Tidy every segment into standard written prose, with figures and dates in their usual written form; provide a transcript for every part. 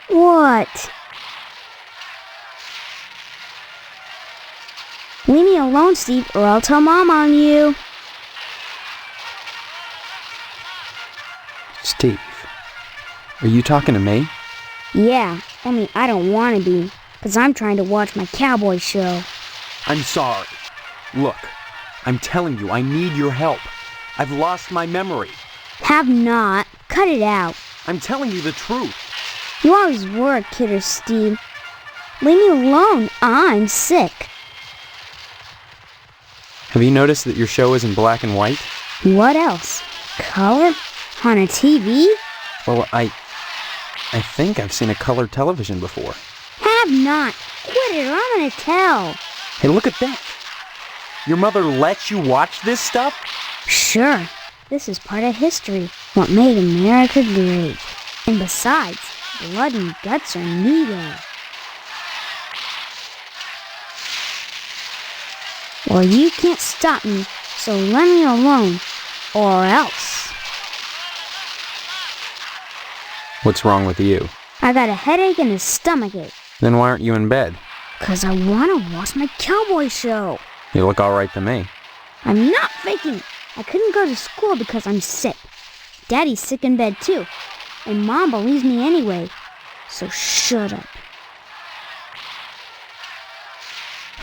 What? Leave me alone, Steve, or I'll tell Mom on you. Steve, are you talking to me? Yeah, only I don't want to be, 'cause I'm trying to watch my cowboy show. I'm sorry. Look, I'm telling you, I need your help. I've lost my memory. Have not. Cut it out. I'm telling you the truth. You always were a kidder, Steve. Leave me alone. I'm sick. Have you noticed that your show is in black and white? What else? Color? On a TV? Well, I think I've seen a colored television before. Have not. Quit it or I'm gonna tell. Hey, look at that. Your mother lets you watch this stuff? Sure. This is part of history. What made America great. And besides, blood and guts are needed. Well, you can't stop me, so let me alone. Or else. What's wrong with you? I got a headache and a stomachache. Then why aren't you in bed? 'Cause I want to watch my cowboy show. You look all right to me. I'm not faking. I couldn't go to school because I'm sick. Daddy's sick in bed too. And Mom believes me anyway. So shut up.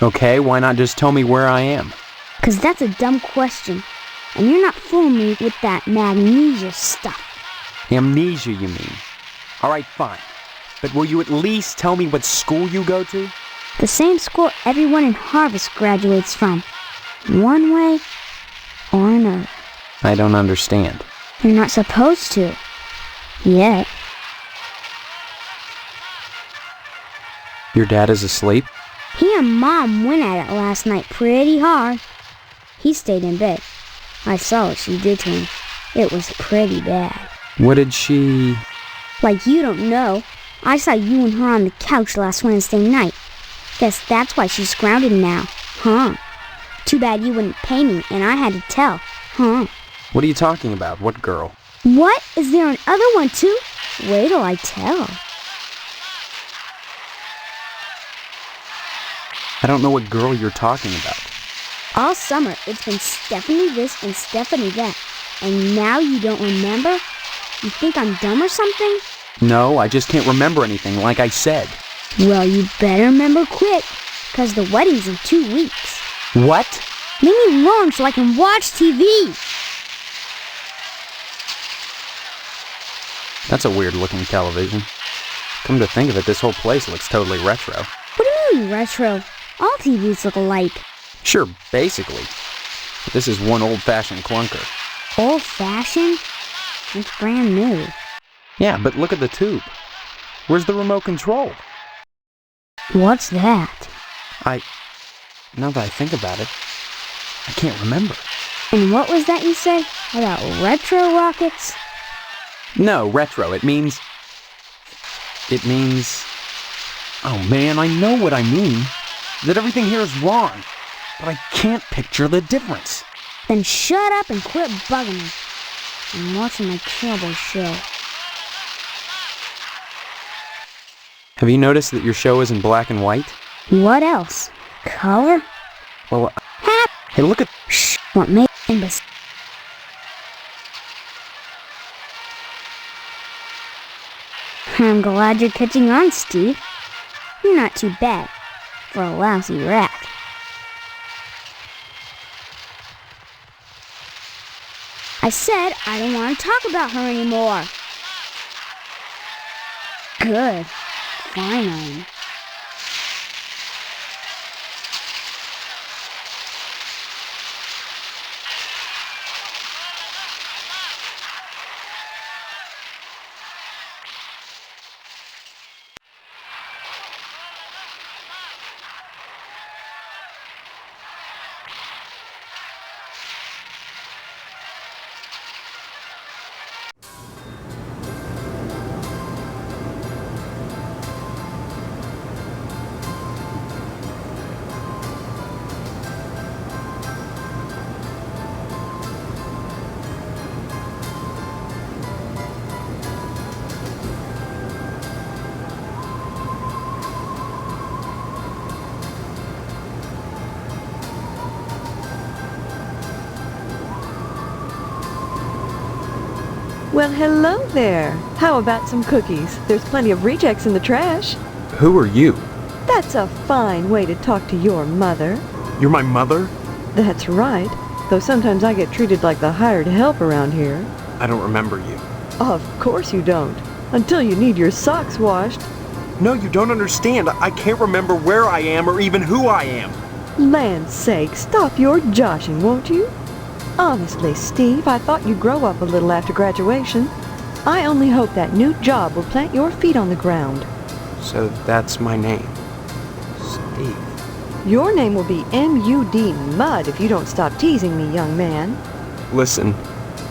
Okay, why not just tell me where I am? 'Cause that's a dumb question. And you're not fooling me with that magnesia stuff. Amnesia, you mean? All right, fine. But will you at least tell me what school you go to? The same school everyone in Harvest graduates from. One way or another. I don't understand. You're not supposed to. Yet. Your dad is asleep? He and Mom went at it last night pretty hard. He stayed in bed. I saw what she did to him. It was pretty bad. What did she... Like you don't know. I saw you and her on the couch last Wednesday night. Guess that's why she's grounded now, huh? Too bad you wouldn't pay me and I had to tell, huh? What are you talking about? What girl? What? Is there another one too? Wait till I tell. I don't know what girl you're talking about. All summer, it's been Stephanie this and Stephanie that. And now you don't remember? You think I'm dumb or something? No, I just can't remember anything, like I said. Well, you better remember quick, 'cause the wedding's in 2 weeks. What? Leave me alone so I can watch TV. That's a weird-looking television. Come to think of it, this whole place looks totally retro. What do you mean retro? All TVs look alike. Sure, basically. But this is one old-fashioned clunker. Old-fashioned? It's brand new. Yeah, but look at the tube. Where's the remote control? What's that? Now that I think about it, I can't remember. And what was that you said about retro rockets? No, retro. It means... Oh man, I know what I mean. That everything here is wrong. But I can't picture the difference. Then shut up and quit bugging me. I'm watching my cowboy show. Have you noticed that your show is in black and white? What else? Color? Well, Hap! hey, look at... Shh! What made bes- I'm glad you're catching on, Steve. You're not too bad for a lousy rat. I said I don't want to talk about her anymore. Good. Finally. Well, hello there. How about some cookies? There's plenty of rejects in the trash. Who are you? That's a fine way to talk to your mother. You're my mother? That's right. Though sometimes I get treated like the hired help around here. I don't remember you. Of course you don't. Until you need your socks washed. No, you don't understand. I can't remember where I am or even who I am. Land's sake, stop your joshing, won't you? Honestly, Steve, I thought you'd grow up a little after graduation. I only hope that new job will plant your feet on the ground. So that's my name. Steve. Your name will be M.U.D. Mud if you don't stop teasing me, young man. Listen,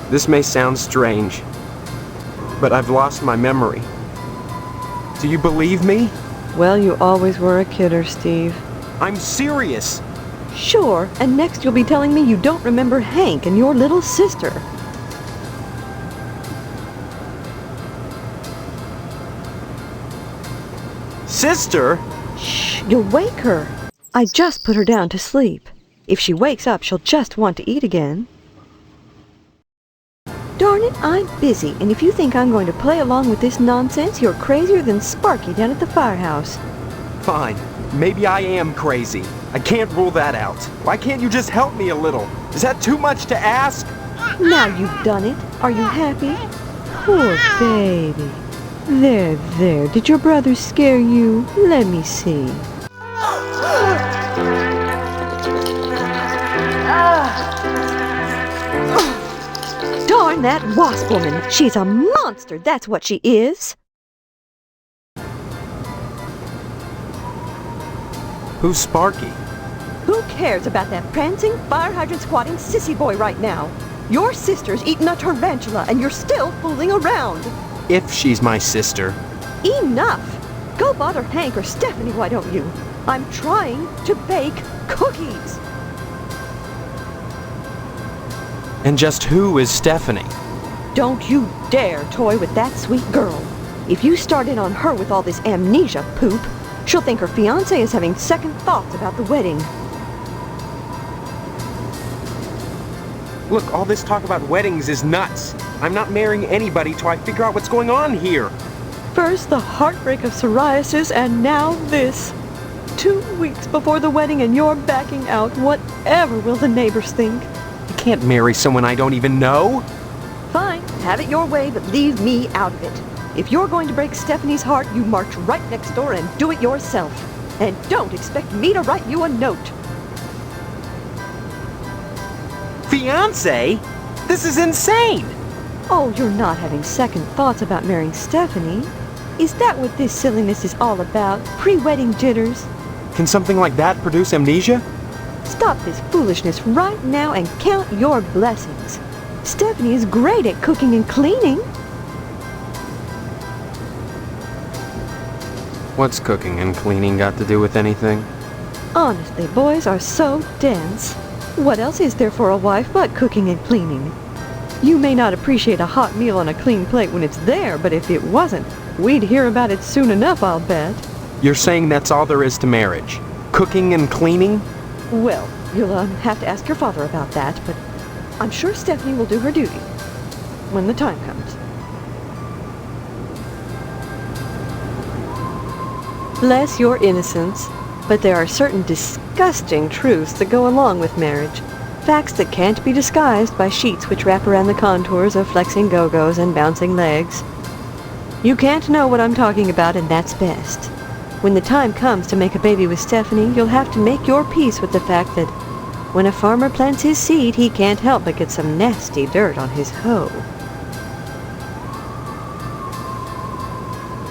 this may sound strange, but I've lost my memory. Do you believe me? Well, you always were a kidder, Steve. I'm serious. Sure, and next you'll be telling me you don't remember Hank and your little sister. Sister? Shh, you'll wake her. I just put her down to sleep. If she wakes up, she'll just want to eat again. Darn it, I'm busy, and if you think I'm going to play along with this nonsense, you're crazier than Sparky down at the firehouse. Fine. Maybe I am crazy. I can't rule that out. Why can't you just help me a little? Is that too much to ask? Now you've done it. Are you happy? Poor baby. There. Did your brother scare you? Let me see. Darn that wasp woman. She's a monster, that's what she is. Who's Sparky? Who cares about that prancing, fire hydrant squatting sissy boy right now? Your sister's eaten a tarantula and you're still fooling around. If she's my sister. Enough! Go bother Hank or Stephanie, why don't you? I'm trying to bake cookies. And just who is Stephanie? Don't you dare toy with that sweet girl. If you start in on her with all this amnesia poop, she'll think her fiancé is having second thoughts about the wedding. Look, all this talk about weddings is nuts. I'm not marrying anybody till I figure out what's going on here. First the heartbreak of psoriasis, and now this. 2 weeks before the wedding and you're backing out. Whatever will the neighbors think? I can't marry someone I don't even know. Fine, have it your way, but leave me out of it. If you're going to break Stephanie's heart, you march right next door and do it yourself. And don't expect me to write you a note. Fiancé? This is insane! Oh, you're not having second thoughts about marrying Stephanie? Is that what this silliness is all about? Pre-wedding jitters? Can something like that produce amnesia? Stop this foolishness right now and count your blessings. Stephanie is great at cooking and cleaning. What's cooking and cleaning got to do with anything? Honestly, boys are so dense. What else is there for a wife but cooking and cleaning? You may not appreciate a hot meal on a clean plate when it's there, but if it wasn't, we'd hear about it soon enough, I'll bet. You're saying that's all there is to marriage? Cooking and cleaning? Well, you'll have to ask your father about that, but I'm sure Stephanie will do her duty when the time comes. Bless your innocence, but there are certain disgusting truths that go along with marriage. Facts that can't be disguised by sheets which wrap around the contours of flexing go-go's and bouncing legs. You can't know what I'm talking about, and that's best. When the time comes to make a baby with Stephanie, you'll have to make your peace with the fact that when a farmer plants his seed, he can't help but get some nasty dirt on his hoe.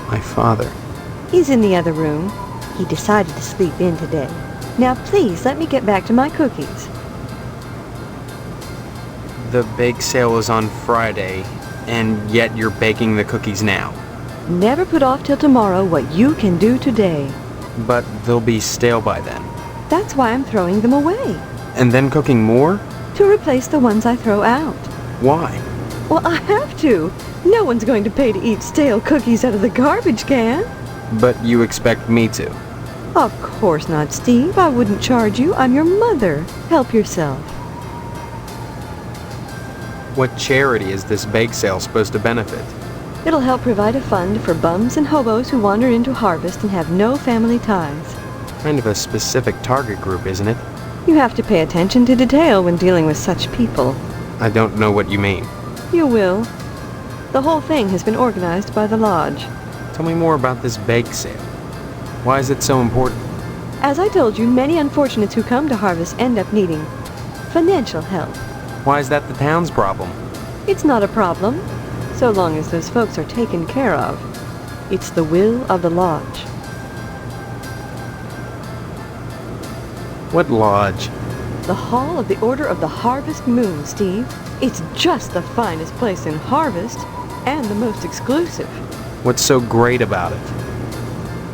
My father. He's in the other room. He decided to sleep in today. Now please let me get back to my cookies. The bake sale is on Friday, and yet you're baking the cookies now. Never put off till tomorrow what you can do today. But they'll be stale by then. That's why I'm throwing them away. And then cooking more? To replace the ones I throw out. Why? Well, I have to. No one's going to pay to eat stale cookies out of the garbage can. But you expect me to. Of course not, Steve. I wouldn't charge you. I'm your mother. Help yourself. What charity is this bake sale supposed to benefit? It'll help provide a fund for bums and hobos who wander into Harvest and have no family ties. Kind of a specific target group, isn't it? You have to pay attention to detail when dealing with such people. I don't know what you mean. You will. The whole thing has been organized by the Lodge. Tell me more about this bake sale. Why is it so important? As I told you, many unfortunates who come to Harvest end up needing financial help. Why is that the town's problem? It's not a problem, so long as those folks are taken care of. It's the will of the Lodge. What lodge? The Hall of the Order of the Harvest Moon, Steve. It's just the finest place in Harvest, and the most exclusive. What's so great about it?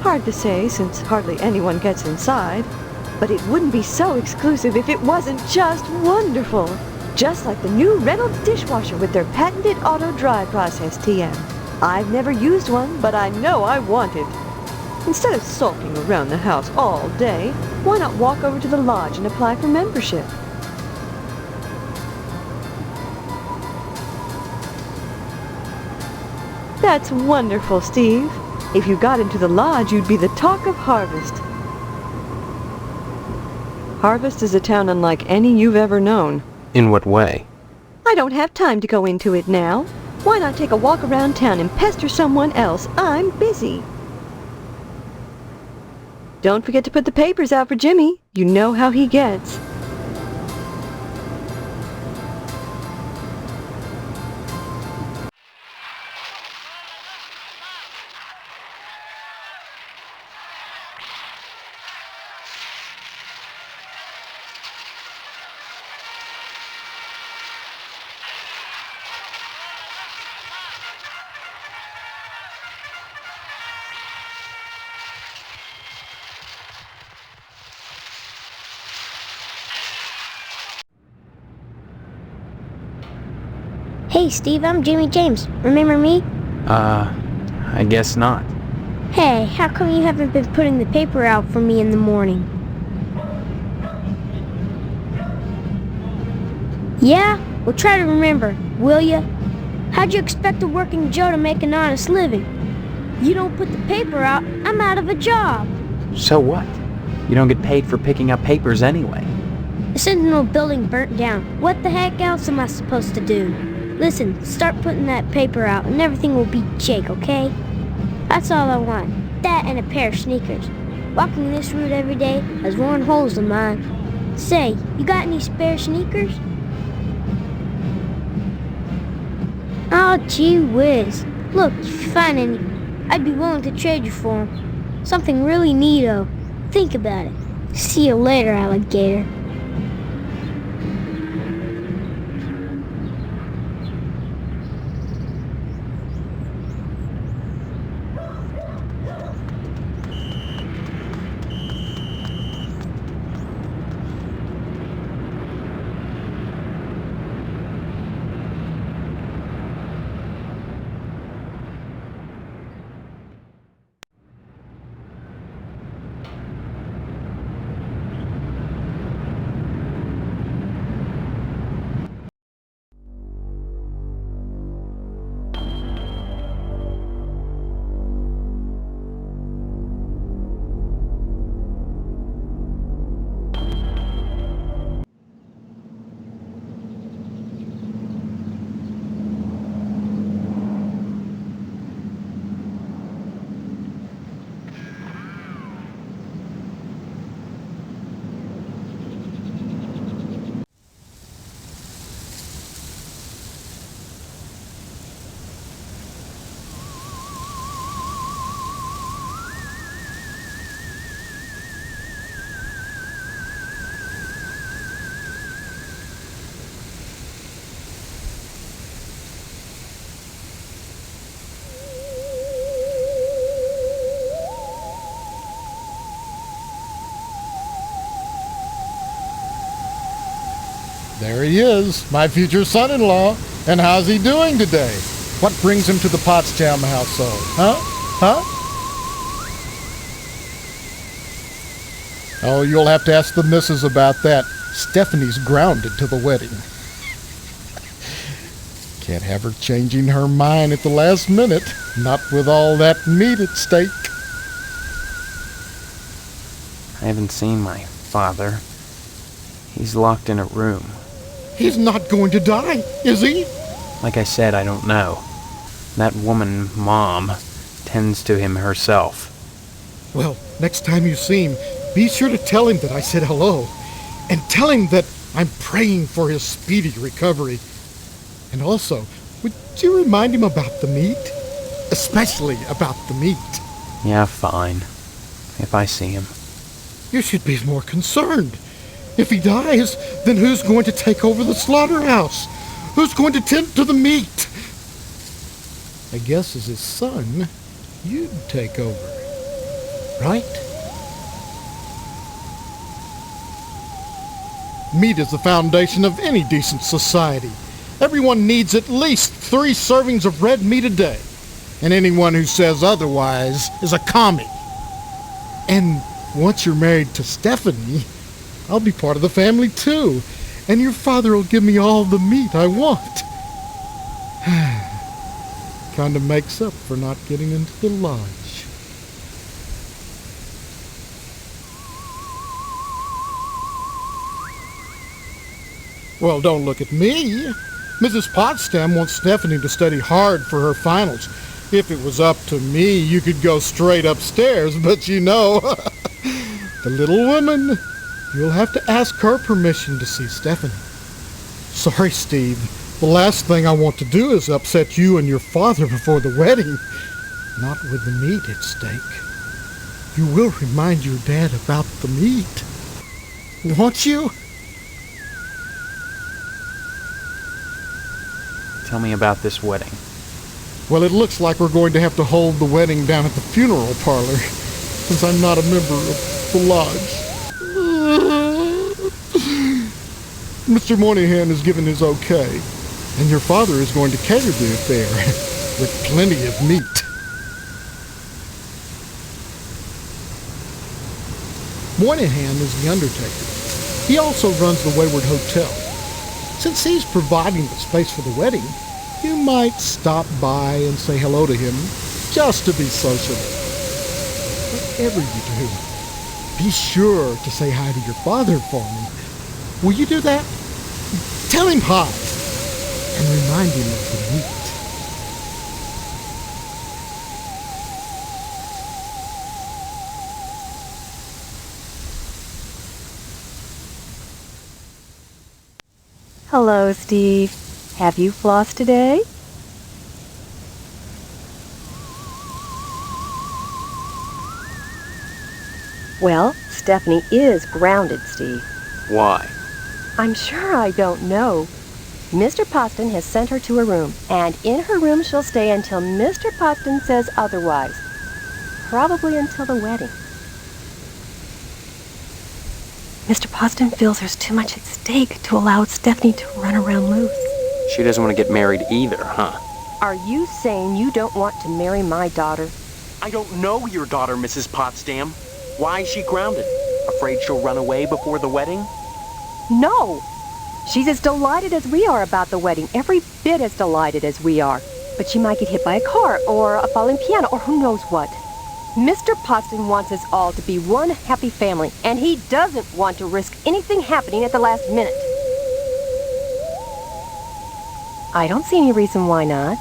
Hard to say, since hardly anyone gets inside. But it wouldn't be so exclusive if it wasn't just wonderful. Just like the new Reynolds dishwasher with their patented auto-dry process, TM. I've never used one, but I know I want it. Instead of sulking around the house all day, why not walk over to the Lodge and apply for membership? That's wonderful, Steve. If you got into the Lodge, you'd be the talk of Harvest. Harvest is a town unlike any you've ever known. In what way? I don't have time to go into it now. Why not take a walk around town and pester someone else? I'm busy. Don't forget to put the papers out for Jimmy. You know how he gets. Hey, Steve, I'm Jimmy James. Remember me? I guess not. Hey, how come you haven't been putting the paper out for me in the morning? Yeah? Well, try to remember, will ya? How'd you expect a working Joe to make an honest living? You don't put the paper out, I'm out of a job. So what? You don't get paid for picking up papers anyway. The Sentinel building burnt down. What the heck else am I supposed to do? Listen, start putting that paper out and everything will be Jake, okay? That's all I want. That and a pair of sneakers. Walking this route every day has worn holes in mine. Say, you got any spare sneakers? Oh, gee whiz. Look, if you find any, I'd be willing to trade you for them. Something really neato. Think about it. See you later, alligator. There he is, my future son-in-law. And how's he doing today? What brings him to the Potsdam household? Huh? Oh, you'll have to ask the missus about that. Stephanie's grounded to the wedding. Can't have her changing her mind at the last minute. Not with all that meat at stake. I haven't seen my father. He's locked in a room. He's not going to die, is he? Like I said, I don't know. That woman, Mom, tends to him herself. Well, next time you see him, be sure to tell him that I said hello. And tell him that I'm praying for his speedy recovery. And also, would you remind him about the meat? Especially about the meat. Yeah, fine. If I see him. You should be more concerned. If he dies, then who's going to take over the slaughterhouse? Who's going to tend to the meat? I guess as his son, you'd take over. Right? Meat is the foundation of any decent society. Everyone needs at least 3 servings of red meat a day. And anyone who says otherwise is a commie. And once you're married to Stephanie, I'll be part of the family too. And your father will give me all the meat I want. Kind of makes up for not getting into the lodge. Well, don't look at me. Mrs. Potsdam wants Stephanie to study hard for her finals. If it was up to me, you could go straight upstairs, but you know, the little woman, you'll have to ask her permission to see Stephanie. Sorry, Steve. The last thing I want to do is upset you and your father before the wedding. Not with the meat at stake. You will remind your dad about the meat, won't you? Tell me about this wedding. Well, it looks like we're going to have to hold the wedding down at the funeral parlor, since I'm not a member of the lodge. Mr. Moynihan has given his okay, and your father is going to cater the affair with plenty of meat. Moynihan is the undertaker. He also runs the Wayward Hotel. Since he's providing the space for the wedding, you might stop by and say hello to him, just to be sociable. Whatever you do, be sure to say hi to your father for me. Will you do that? Tell him hi, and remind him of the meat. Hello, Steve. Have you flossed today? Well, Stephanie is grounded, Steve. Why? I'm sure I don't know. Mr. Potsdam has sent her to a room, and in her room she'll stay until Mr. Potsdam says otherwise. Probably until the wedding. Mr. Potsdam feels there's too much at stake to allow Stephanie to run around loose. She doesn't want to get married either, huh? Are you saying you don't want to marry my daughter? I don't know your daughter, Mrs. Potsdam. Why is she grounded? Afraid she'll run away before the wedding? No! She's as delighted as we are about the wedding, every bit as delighted as we are. But she might get hit by a car, or a falling piano, or who knows what. Mr. Potsdam wants us all to be one happy family, and he doesn't want to risk anything happening at the last minute. I don't see any reason why not.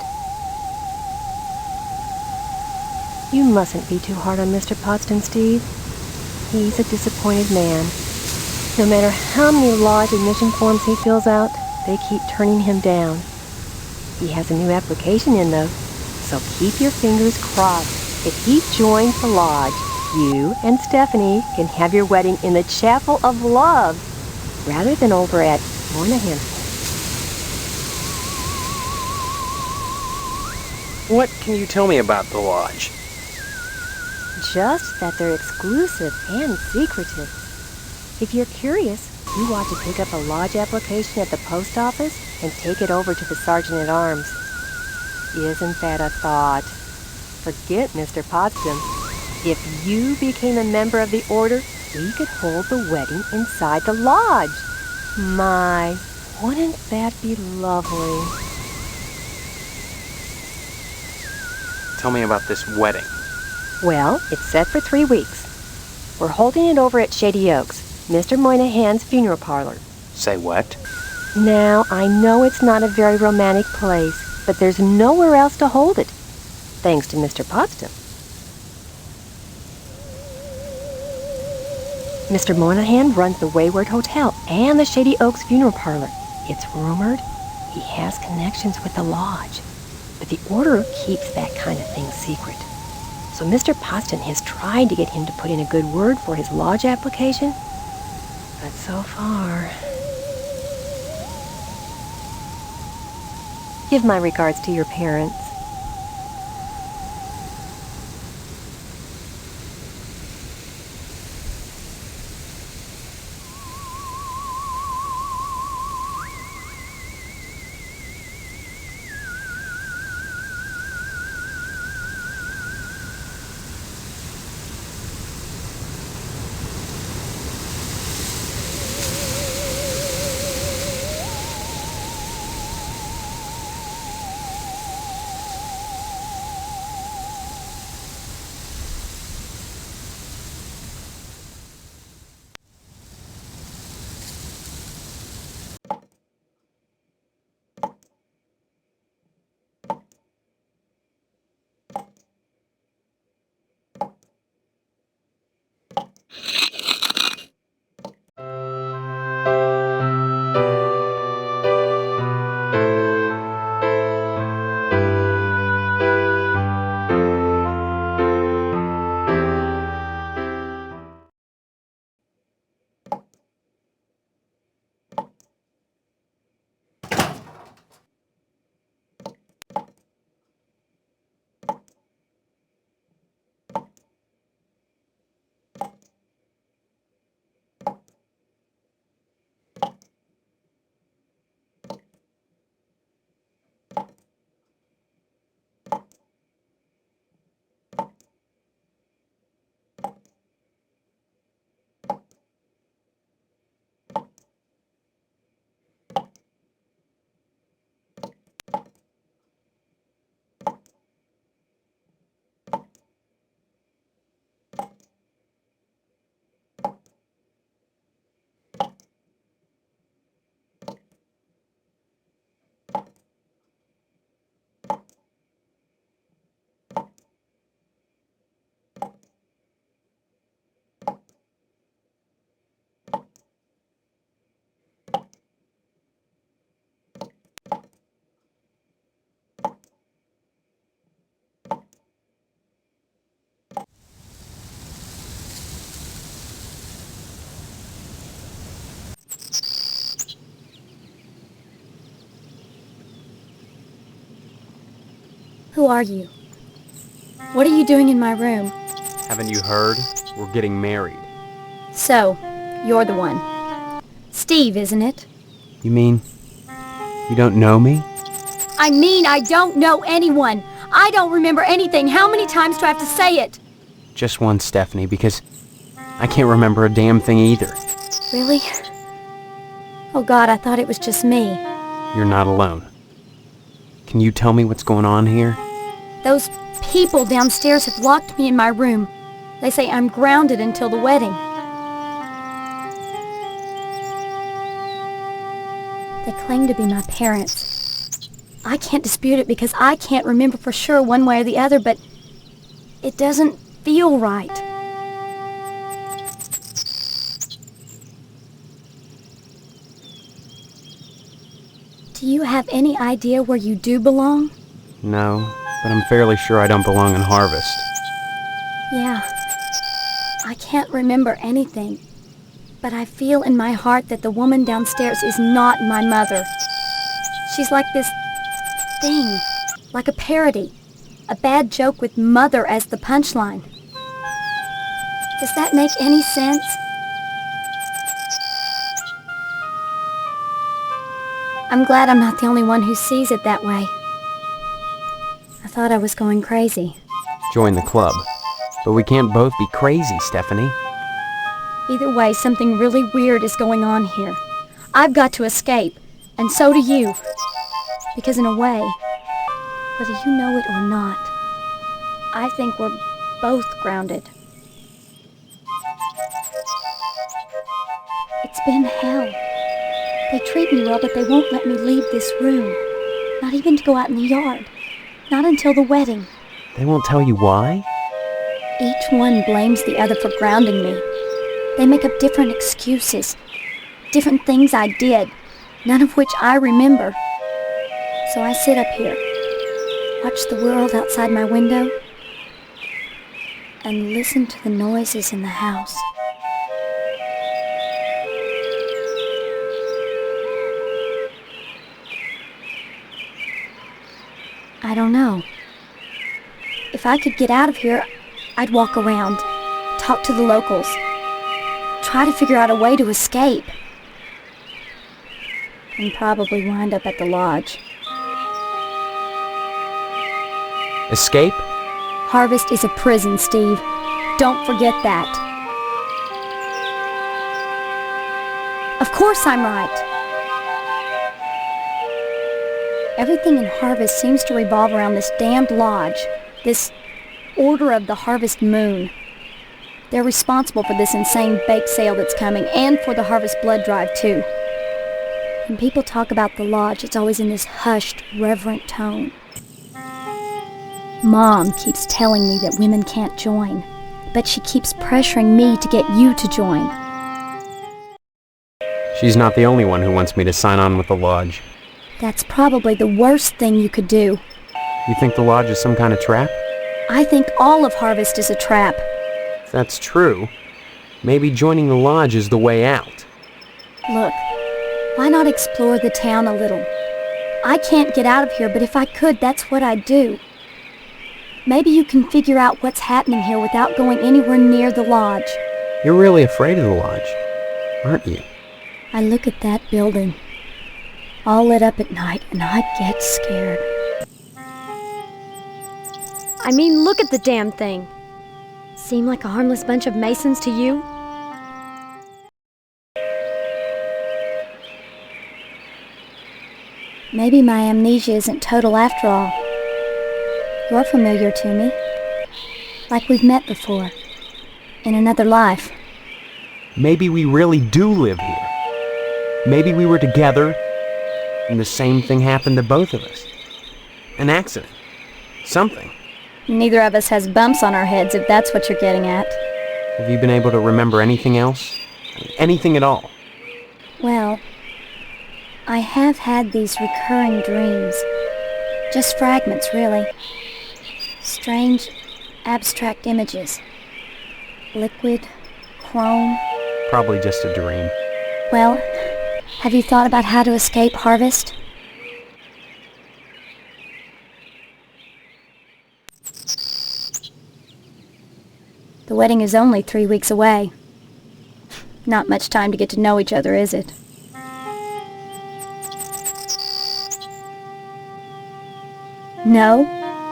You mustn't be too hard on Mr. Potsdam, Steve. He's a disappointed man. No matter how many lodge admission forms he fills out, they keep turning him down. He has a new application in, though, so keep your fingers crossed. If he joins the lodge, you and Stephanie can have your wedding in the Chapel of Love, rather than over at Moynihan. What can you tell me about the lodge? Just that they're exclusive and secretive. If you're curious, You ought to pick up a lodge application at the post office and take it over to the sergeant-at-arms. Isn't that a thought? Forget Mr. Potsdam. If you became a member of the order, we could hold the wedding inside the lodge. My, wouldn't that be lovely? Tell me about this wedding. Well, it's set for 3 weeks. We're holding it over at Shady Oaks, Mr. Moynihan's funeral parlor. Say what? Now, I know it's not a very romantic place, but there's nowhere else to hold it, thanks to Mr. Potsdam. Mr. Moynihan runs the Wayward Hotel and the Shady Oaks funeral parlor. It's rumored he has connections with the lodge, but the order keeps that kind of thing secret. So Mr. Potsdam has tried to get him to put in a good word for his lodge application, but so far... Give my regards to your parents. Who are you? What are you doing in my room? Haven't you heard? We're getting married. So, you're the one. Steve, isn't it? You mean you don't know me? I mean, I don't know anyone. I don't remember anything. How many times do I have to say it? Just once, Stephanie, because I can't remember a damn thing either. Really? Oh God, I thought it was just me. You're not alone. Can you tell me what's going on here? Those people downstairs have locked me in my room. They say I'm grounded until the wedding. They claim to be my parents. I can't dispute it because I can't remember for sure one way or the other, but it doesn't feel right. Do you have any idea where you do belong? No, but I'm fairly sure I don't belong in Harvest. Yeah. I can't remember anything, but I feel in my heart that the woman downstairs is not my mother. She's like this thing, like a parody, a bad joke with mother as the punchline. Does that make any sense? I'm glad I'm not the only one who sees it that way. I thought I was going crazy. Join the club. But we can't both be crazy, Stephanie. Either way, something really weird is going on here. I've got to escape, and so do you. Because in a way, whether you know it or not, I think we're both grounded. It's been hell. They treat me well, but they won't let me leave this room. Not even to go out in the yard. Not until the wedding. They won't tell you why? Each one blames the other for grounding me. They make up different excuses. Different things I did, none of which I remember. So I sit up here, watch the world outside my window, and listen to the noises in the house. I don't know. If I could get out of here, I'd walk around, talk to the locals, try to figure out a way to escape, and probably wind up at the lodge. Escape? Harvest is a prison, Steve. Don't forget that. Of course I'm right. Everything in Harvest seems to revolve around this damned lodge, this Order of the Harvest Moon. They're responsible for this insane bake sale that's coming, and for the Harvest Blood Drive, too. When people talk about the lodge, it's always in this hushed, reverent tone. Mom keeps telling me that women can't join, but she keeps pressuring me to get you to join. She's not the only one who wants me to sign on with the lodge. That's probably the worst thing you could do. You think the lodge is some kind of trap? I think all of Harvest is a trap. If that's true, maybe joining the lodge is the way out. Look, why not explore the town a little? I can't get out of here, but if I could, that's what I'd do. Maybe you can figure out what's happening here without going anywhere near the lodge. You're really afraid of the lodge, aren't you? I look at that building, all lit up at night, and I get scared. I mean, look at the damn thing. Seem like a harmless bunch of Masons to you? Maybe my amnesia isn't total after all. You're familiar to me. Like we've met before. In another life. Maybe we really do live here. Maybe we were together, and the same thing happened to both of us. An accident. Something. Neither of us has bumps on our heads, if that's what you're getting at. Have you been able to remember anything else? Anything at all? Well, I have had these recurring dreams. Just fragments, really. Strange, abstract images. Liquid, chrome. Probably just a dream. Well, have you thought about how to escape Harvest? The wedding is only 3 weeks away. Not much time to get to know each other, is it? No?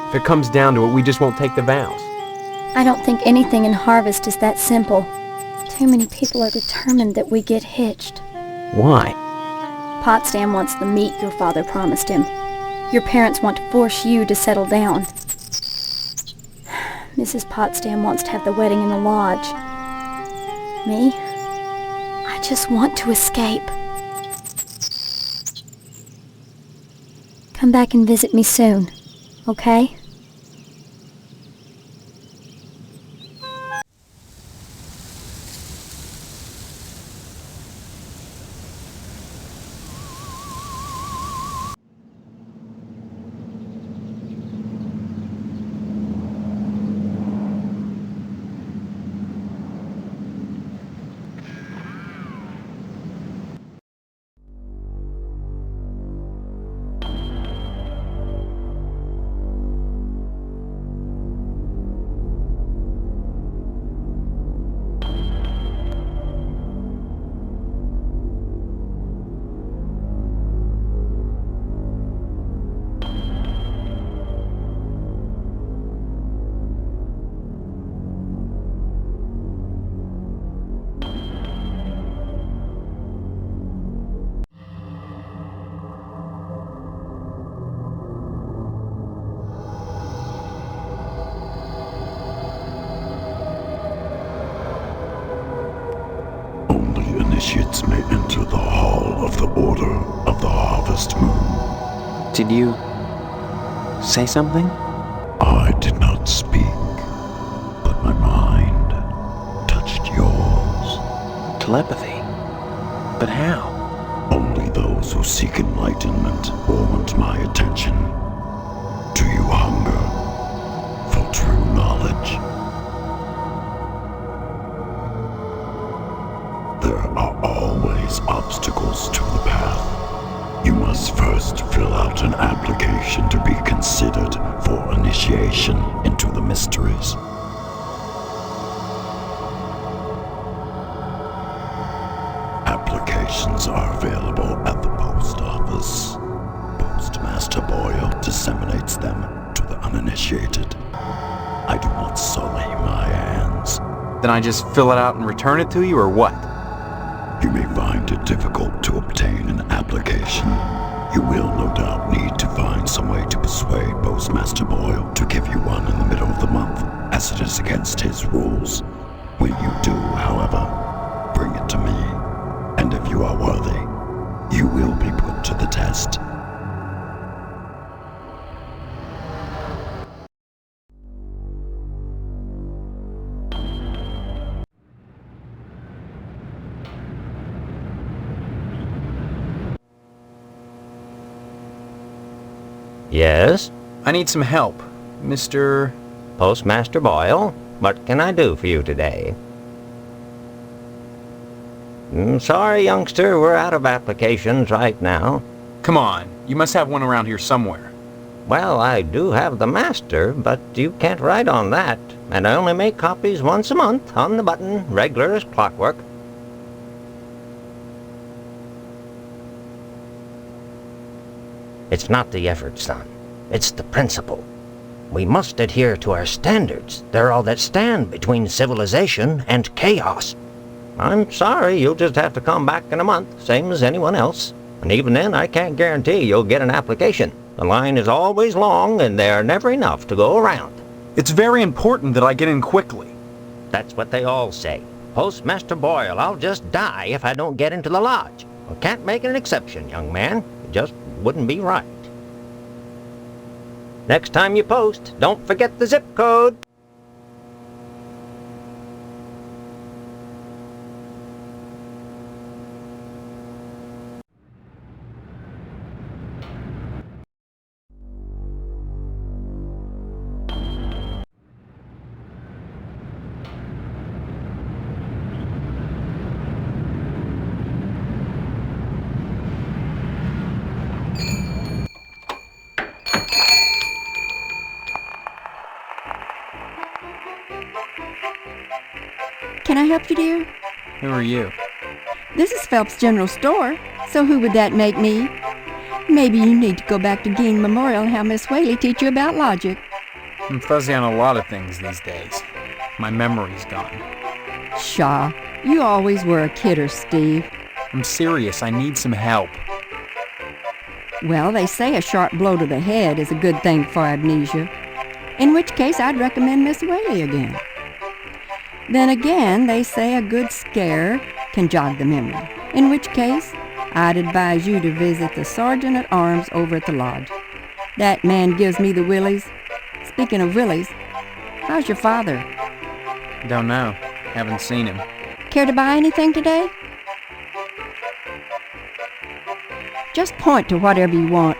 If it comes down to it, we just won't take the vows. I don't think anything in Harvest is that simple. Too many people are determined that we get hitched. Why? Potsdam wants the meat your father promised him. Your parents want to force you to settle down. Mrs. Potsdam wants to have the wedding in the lodge. Me? I just want to escape. Come back and visit me soon, okay? Let me into the hall of the Order of the Harvest Moon. Did you say something? I did not speak, but my mind touched yours. Telepathy? But how? Only those who seek enlightenment want my attention. Do you hunger for true knowledge? There are always obstacles to the path. You must first fill out an application to be considered for initiation into the mysteries. Applications are available at the post office. Postmaster Boyle disseminates them to the uninitiated. I do not sully my hands. Then I just fill it out and return it to you, or what? You may find it difficult to obtain an application. You will no doubt need to find some way to persuade Postmaster Boyle to give you one in the middle of the month, as it is against his rules. When you do, however, bring it to me. And if you are worthy, you will be put to the test. Yes? I need some help, Mr. Postmaster Boyle, what can I do for you today? Sorry, youngster, we're out of applications right now. Come on, you must have one around here somewhere. Well, I do have the master, but you can't write on that, and I only make copies once a month, on the button, regular as clockwork. It's not the effort, son. It's the principle. We must adhere to our standards. They're all that stand between civilization and chaos. I'm sorry, you'll just have to come back in a month, same as anyone else. And even then, I can't guarantee you'll get an application. The line is always long, and there are never enough to go around. It's very important that I get in quickly. That's what they all say. Postmaster Boyle, I'll just die if I don't get into the lodge. I can't make an exception, young man. It just wouldn't be right. Next time you post, don't forget the zip code. Can I help you, dear? Who are you? This is Phelps General Store, so who would that make me? Maybe you need to go back to Gein Memorial and have Miss Whaley teach you about logic. I'm fuzzy on a lot of things these days. My memory's gone. Pshaw, you always were a kidder, Steve. I'm serious, I need some help. Well, they say a sharp blow to the head is a good thing for amnesia, in which case I'd recommend Miss Whaley again. Then again, they say a good scare can jog the memory, in which case I'd advise you to visit the Sergeant-at-Arms over at the lodge. That man gives me the willies. Speaking of willies, how's your father? Don't know. Haven't seen him. Care to buy anything today? Just point to whatever you want.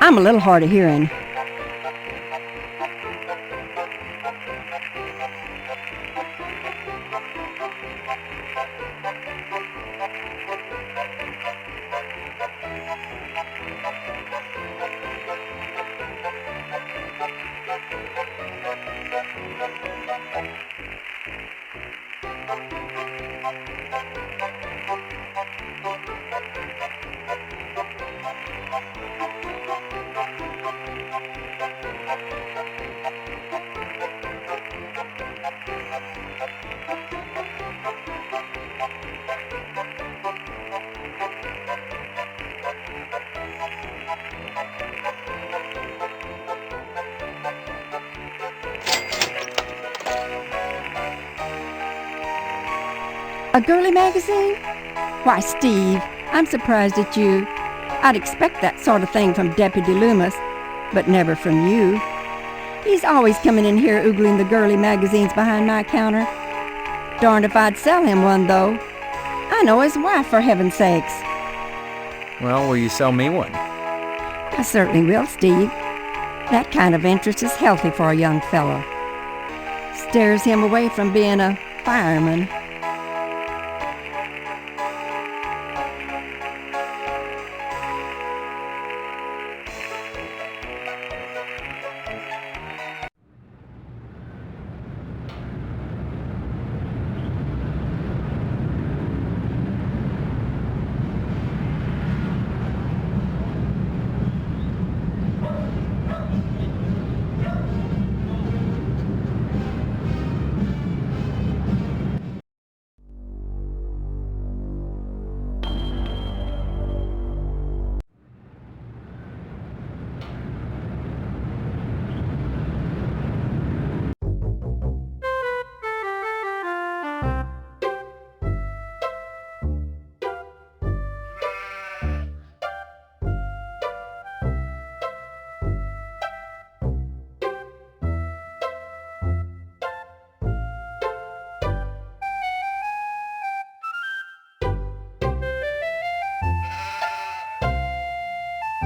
I'm a little hard of hearing. A girly magazine? Why, Steve, I'm surprised at you. I'd expect that sort of thing from Deputy Loomis, but never from you. He's always coming in here oogling the girly magazines behind my counter. Darned if I'd sell him one, though. I know his wife, for heaven's sakes. Well, will you sell me one? I certainly will, Steve. That kind of interest is healthy for a young fellow. Steers him away from being a fireman.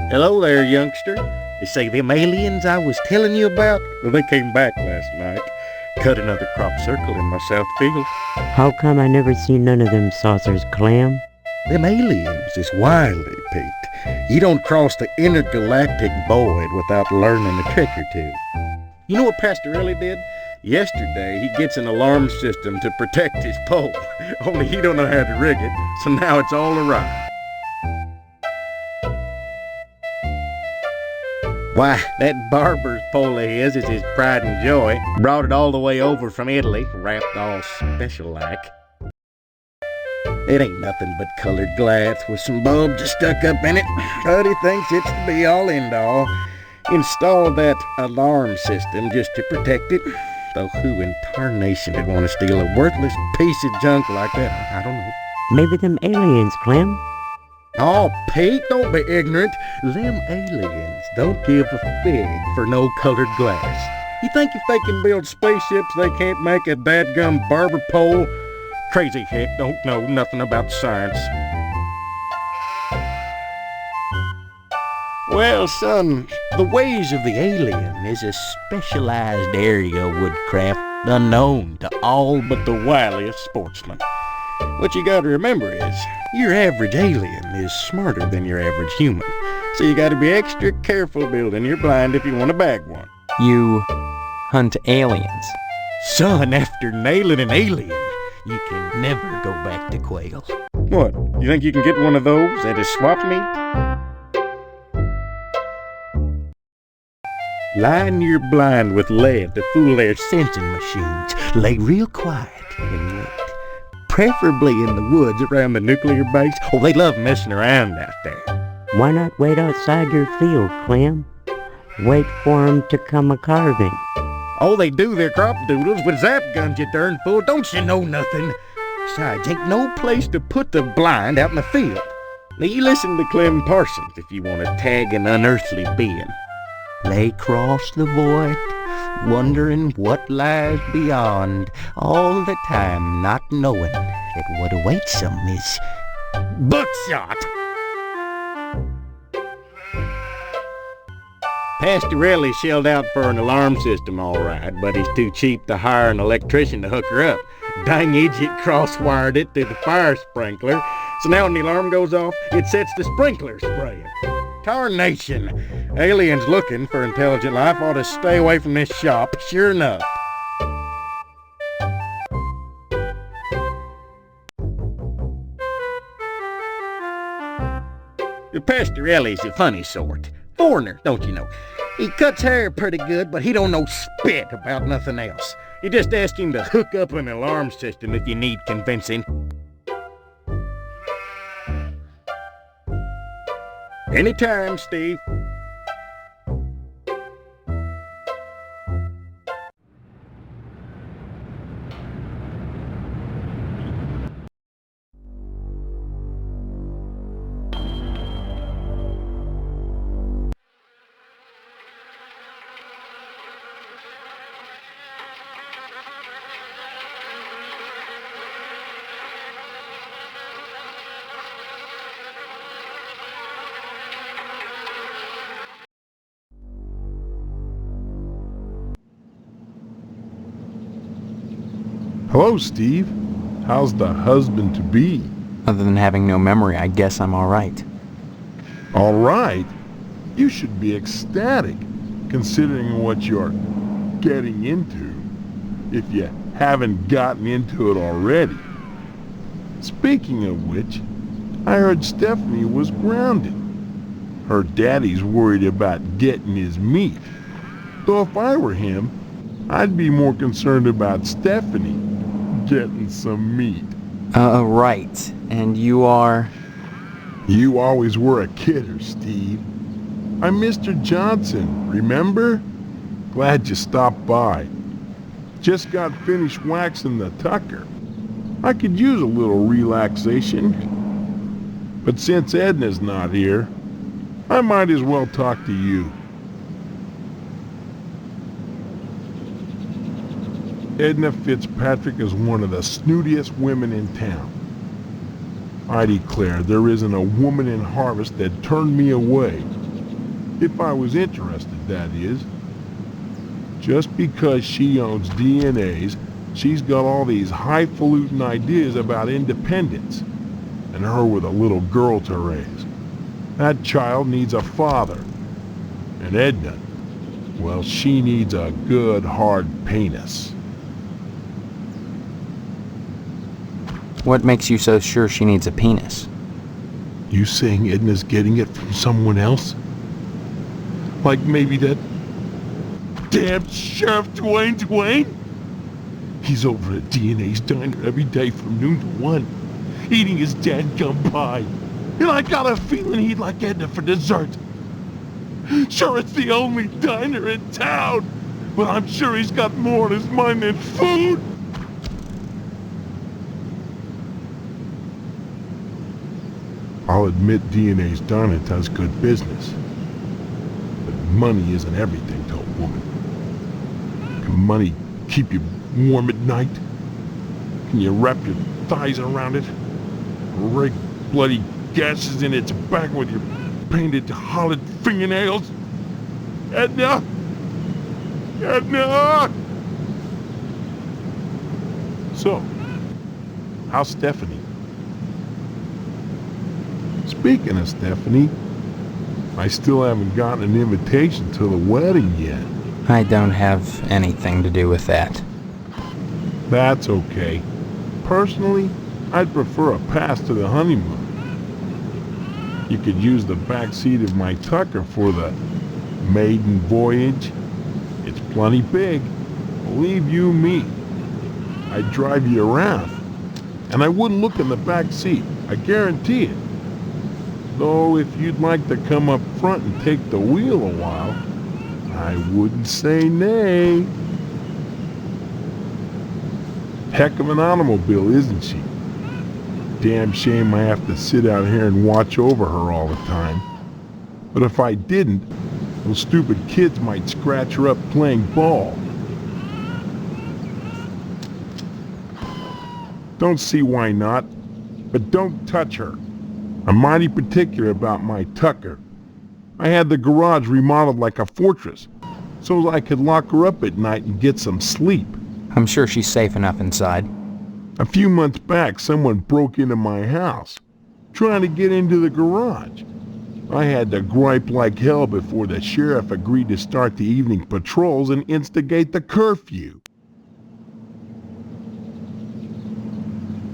Hello there, youngster. You say them aliens I was telling you about? Well, they came back last night. Cut another crop circle in my south field. How come I never seen none of them saucers, Clem? Them aliens is wily, Pete. You don't cross the intergalactic void without learning a trick or two. You know what Pastorelli did? Yesterday, he gets an alarm system to protect his pole. Only he don't know how to rig it, so now it's all awry. Why, that barber's pole of his is his pride and joy. Brought it all the way over from Italy, wrapped all special-like. It ain't nothing but colored glass with some bulbs stuck up in it, but he thinks it's the be-all, end-all. Installed that alarm system just to protect it. Though who in tarnation would want to steal a worthless piece of junk like that? I don't know. Maybe them aliens, Clem. Oh, Pete, don't be ignorant. Them aliens don't give a fig for no colored glass. You think if they can build spaceships, they can't make a dadgum barber pole? Crazy heck don't know nothing about science. Well, son, the ways of the alien is a specialized area of woodcraft unknown to all but the wiliest sportsmen. What you gotta remember is, your average alien is smarter than your average human. So you gotta be extra careful building your blind if you want to bag one. You hunt aliens. Son, after nailing an alien, you can never go back to quail. What, you think you can get one of those at a swap meet? Line your blind with lead to fool their sensing machines. Lay real quiet and wait. Preferably in the woods around the nuclear base. Oh, they love messing around out there. Why not wait outside your field, Clem? Wait for 'em to come a-carving. Oh, they do their crop doodles with zap guns, you darn fool. Don't you know nothing? Besides, ain't no place to put the blind out in the field. Now, you listen to Clem Parsons if you want to tag an unearthly being. Lay cross the void, wondering what lies beyond, all the time not knowing that what awaits them is buckshot. Pastorelli shelled out for an alarm system all right, but he's too cheap to hire an electrician to hook her up. Dang idiot cross-wired it to the fire sprinkler, so now when the alarm goes off, it sets the sprinkler spraying. Tarnation! Aliens looking for intelligent life ought to stay away from this shop, sure enough. Pastorelli's a funny sort. Foreigner, don't you know? He cuts hair pretty good, but he don't know spit about nothing else. You just ask him to hook up an alarm system if you need convincing. Anytime, Steve. Hello, Steve. How's the husband-to-be? Other than having no memory, I guess I'm all right. All right? You should be ecstatic, considering what you're getting into, if you haven't gotten into it already. Speaking of which, I heard Stephanie was grounded. Her daddy's worried about getting his meat. Though if I were him, I'd be more concerned about Stephanie getting some meat. Right. And you are? You always were a kidder, Steve. I'm Mr. Johnson, remember? Glad you stopped by. Just got finished waxing the Tucker. I could use a little relaxation. But since Edna's not here, I might as well talk to you. Edna Fitzpatrick is one of the snootiest women in town. I declare there isn't a woman in Harvest that turned me away. If I was interested, that is. Just because she owns DNAs, she's got all these highfalutin ideas about independence, and her with a little girl to raise. That child needs a father. And Edna, well, she needs a good hard penis. What makes you so sure she needs a penis? You saying Edna's getting it from someone else? Like maybe that damn Sheriff Dwayne? He's over at DNA's diner every day from noon to 1, eating his dadgum pie. And I got a feeling he'd like Edna for dessert. Sure, it's the only diner in town, but I'm sure he's got more on his mind than food. I'll admit DNA's diner does good business. But money isn't everything to a woman. Can money keep you warm at night? Can you wrap your thighs around it? Rake bloody gashes in its back with your painted hollowed fingernails? Edna! Edna! So, how's Stephanie? Speaking of Stephanie, I still haven't gotten an invitation to the wedding yet. I don't have anything to do with that. That's okay. Personally, I'd prefer a pass to the honeymoon. You could use the back seat of my Tucker for the maiden voyage. It's plenty big, believe you me. I'd drive you around, and I wouldn't look in the back seat, I guarantee it. Though if you'd like to come up front and take the wheel a while, I wouldn't say nay. Heck of an automobile, isn't she? Damn shame I have to sit out here and watch over her all the time. But if I didn't, those stupid kids might scratch her up playing ball. Don't see why not, but don't touch her. I'm mighty particular about my Tucker. I had the garage remodeled like a fortress, so I could lock her up at night and get some sleep. I'm sure she's safe enough inside. A few months back, someone broke into my house, trying to get into the garage. I had to gripe like hell before the sheriff agreed to start the evening patrols and instigate the curfew.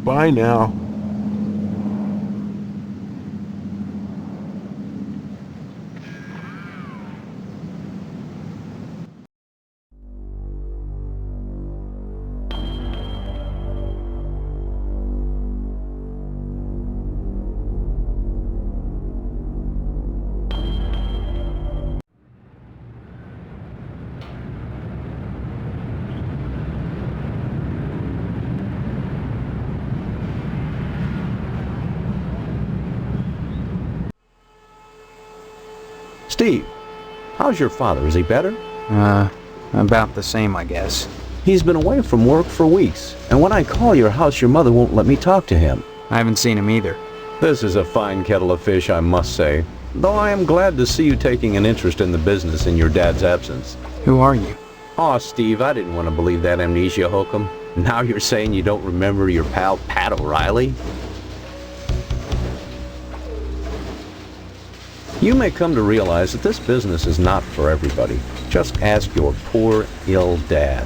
Bye now. Steve, how's your father? Is he better? About the same, I guess. He's been away from work for weeks, and when I call your house, your mother won't let me talk to him. I haven't seen him either. This is a fine kettle of fish, I must say, though I am glad to see you taking an interest in the business in your dad's absence. Who are you? Aw, Steve, I didn't want to believe that amnesia hokum. Now you're saying you don't remember your pal Pat O'Reilly? You may come to realize that this business is not for everybody. Just ask your poor, ill dad.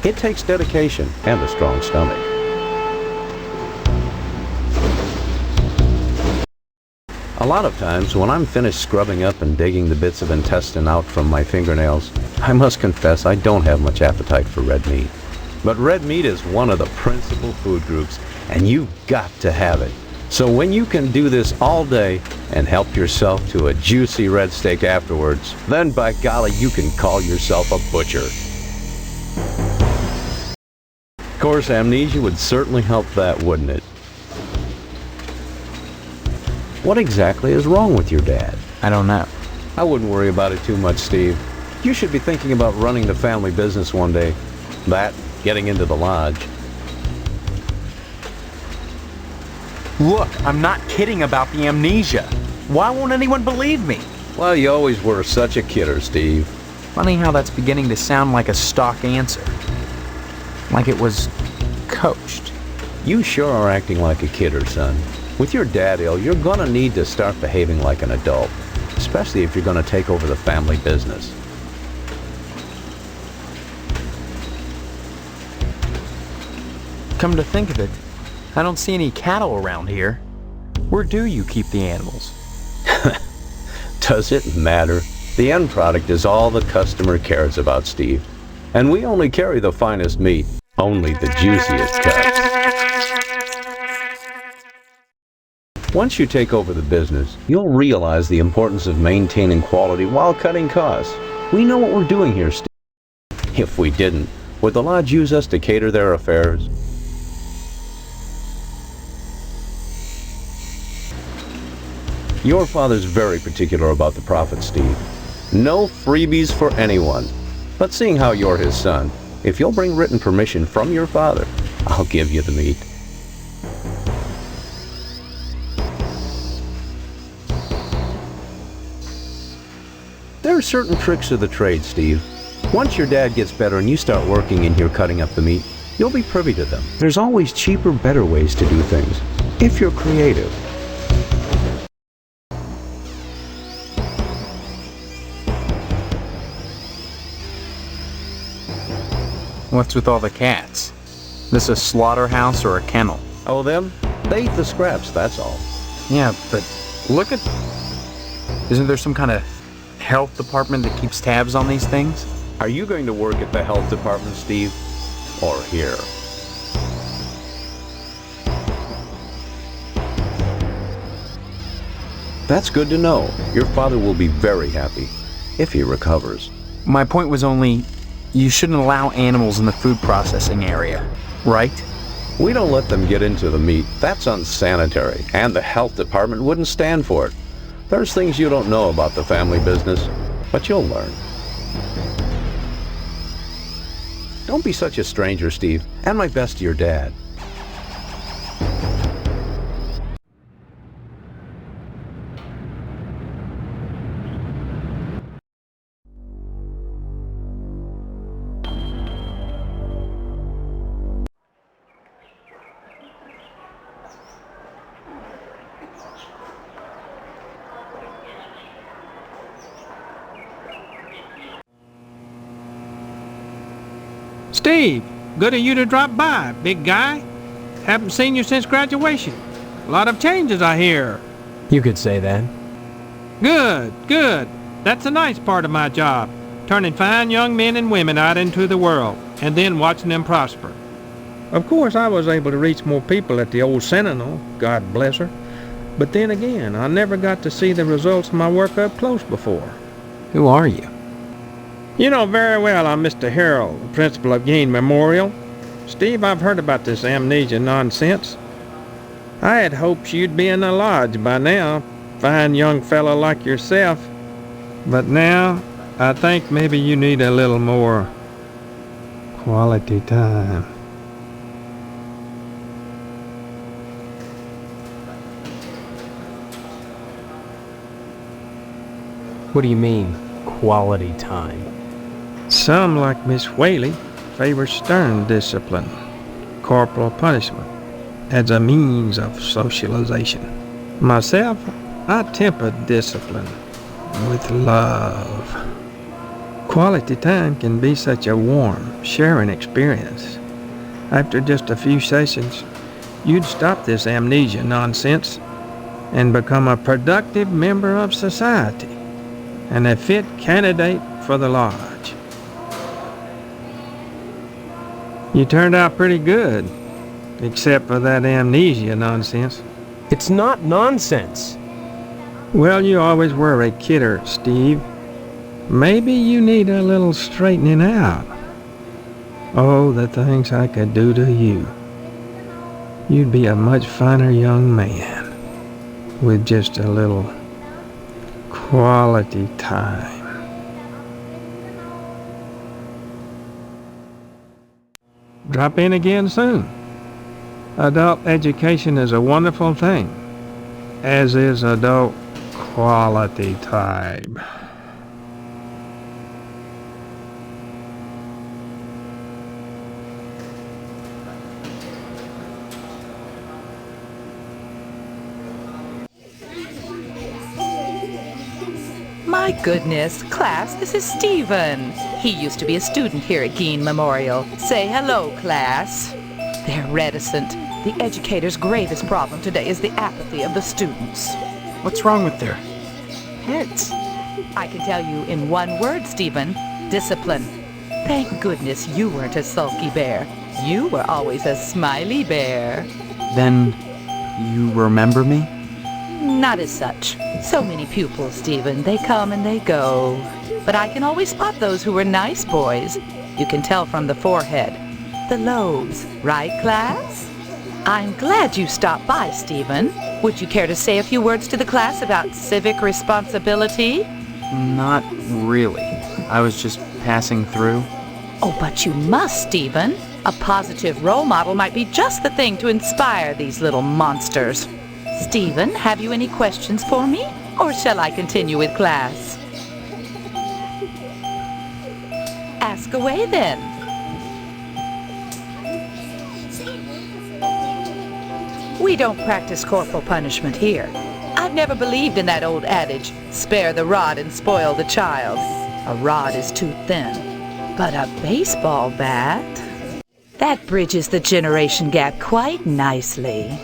It takes dedication and a strong stomach. A lot of times, when I'm finished scrubbing up and digging the bits of intestine out from my fingernails, I must confess I don't have much appetite for red meat. But red meat is one of the principal food groups, and you've got to have it. So when you can do this all day and help yourself to a juicy red steak afterwards, then by golly, you can call yourself a butcher. Of course, amnesia would certainly help that, wouldn't it? What exactly is wrong with your dad? I don't know. I wouldn't worry about it too much, Steve. You should be thinking about running the family business one day. That, getting into the lodge. Look, I'm not kidding about the amnesia. Why won't anyone believe me? Well, you always were such a kidder, Steve. Funny how that's beginning to sound like a stock answer. Like it was coached. You sure are acting like a kidder, son. With your dad ill, you're gonna need to start behaving like an adult, especially if you're gonna take over the family business. Come to think of it, I don't see any cattle around here. Where do you keep the animals? Does it matter? The end product is all the customer cares about, Steve. And we only carry the finest meat, only the juiciest cuts. Once you take over the business, you'll realize the importance of maintaining quality while cutting costs. We know what we're doing here, Steve. If we didn't, would the lodge use us to cater their affairs? Your father's very particular about the profit, Steve. No freebies for anyone. But seeing how you're his son, if you'll bring written permission from your father, I'll give you the meat. There are certain tricks of the trade, Steve. Once your dad gets better and you start working in here cutting up the meat, you'll be privy to them. There's always cheaper, better ways to do things, if you're creative. What's with all the cats? This a slaughterhouse or a kennel? Oh, them? They eat the scraps, that's all. Yeah, but look at... Isn't there some kind of health department that keeps tabs on these things? Are you going to work at the health department, Steve? Or here? That's good to know. Your father will be very happy, if he recovers. My point was only, you shouldn't allow animals in the food processing area, right? We don't let them get into the meat. That's unsanitary, and the health department wouldn't stand for it. There's things you don't know about the family business, but you'll learn. Don't be such a stranger, Steve, and my best to your dad. Steve, good of you to drop by, big guy. Haven't seen you since graduation. A lot of changes, I hear. You could say that. Good, good. That's the nice part of my job. Turning fine young men and women out into the world, and then watching them prosper. Of course, I was able to reach more people at the old Sentinel, God bless her. But then again, I never got to see the results of my work up close before. Who are you? You know very well I'm Mr. Harrell, the principal of Gain Memorial. Steve, I've heard about this amnesia nonsense. I had hoped you'd be in the lodge by now, fine young fellow like yourself. But now, I think maybe you need a little more quality time. What do you mean, quality time? Some, like Miss Whaley, favor stern discipline. corporal punishment as a means of socialization. Myself, I temper discipline with love. Quality time can be such a warm, sharing experience. After just a few sessions, you'd stop this amnesia nonsense and become a productive member of society and a fit candidate for the lodge. You turned out pretty good, except for that amnesia nonsense. It's not nonsense. Well, you always were a kidder, Steve. Maybe you need a little straightening out. Oh, the things I could do to you. You'd be a much finer young man with just a little quality time. Drop in again soon. Adult education is a wonderful thing, as is adult quality time. My goodness, class, this is Stephen. He used to be a student here at Gein Memorial. Say hello, class. They're reticent. The educator's gravest problem today is the apathy of the students. What's wrong with their heads? I can tell you in one word, Stephen. Discipline. Thank goodness you weren't a sulky bear. You were always a smiley bear. Then you remember me? Not as such. So many pupils, Stephen. They come and they go. But I can always spot those who were nice boys. You can tell from the forehead. The lobes. Right, class? I'm glad you stopped by, Stephen. Would you care to say a few words to the class about civic responsibility? Not really. I was just passing through. Oh, but you must, Stephen. A positive role model might be just the thing to inspire these little monsters. Stephen, have you any questions for me? Or shall I continue with class? Ask away then. We don't practice corporal punishment here. I've never believed in that old adage, spare the rod and spoil the child. A rod is too thin. But a baseball bat? That bridges the generation gap quite nicely.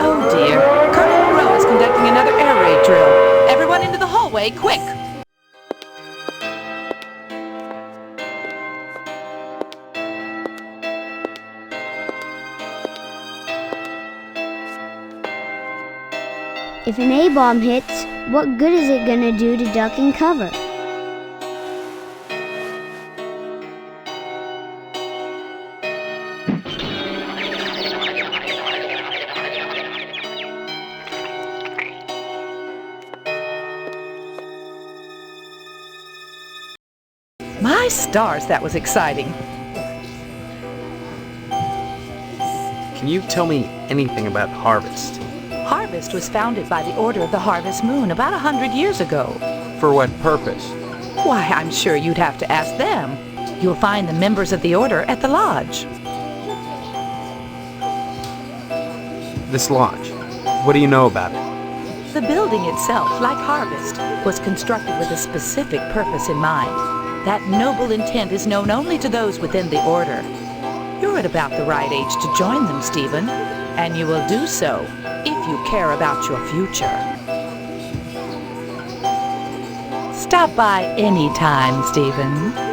Oh dear, Colonel Monroe is conducting another air raid drill. Everyone into the hallway, quick! If an A-bomb hits, what good is it gonna do to duck and cover? My stars, that was exciting. Can you tell me anything about Harvest? Harvest was founded by the Order of the Harvest Moon about 100 years ago. For what purpose? Why, I'm sure you'd have to ask them. You'll find the members of the Order at the lodge. This lodge. What do you know about it? The building itself, like Harvest, was constructed with a specific purpose in mind. That noble intent is known only to those within the Order. You're at about the right age to join them, Stephen, and you will do so if you care about your future. Stop by any time, Stephen.